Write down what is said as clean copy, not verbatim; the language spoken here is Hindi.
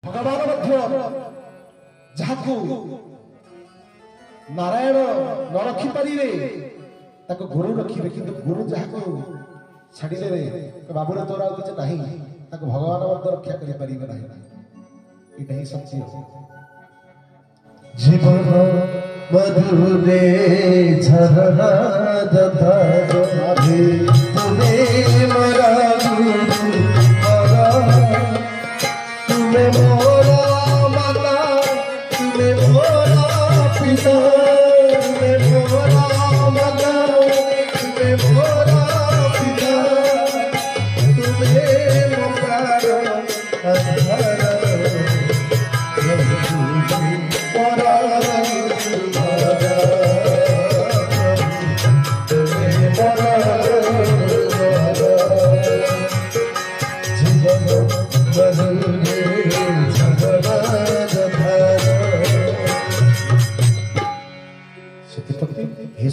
भगवान जहाकू नारायण न रखी पारे गुरु रखिए कि गुरु जहाक छाड़े बाबुरे तोर आगे ना भगवान रक्षा करें ये सत्य जीवन मधुरे झरना तुम्हें मरा तुम्हें मोरा माता तुम्हें मोरा पिता तुम्हें मोरा माता तुम्हें मोरा पिता तुम्हें मोरा हे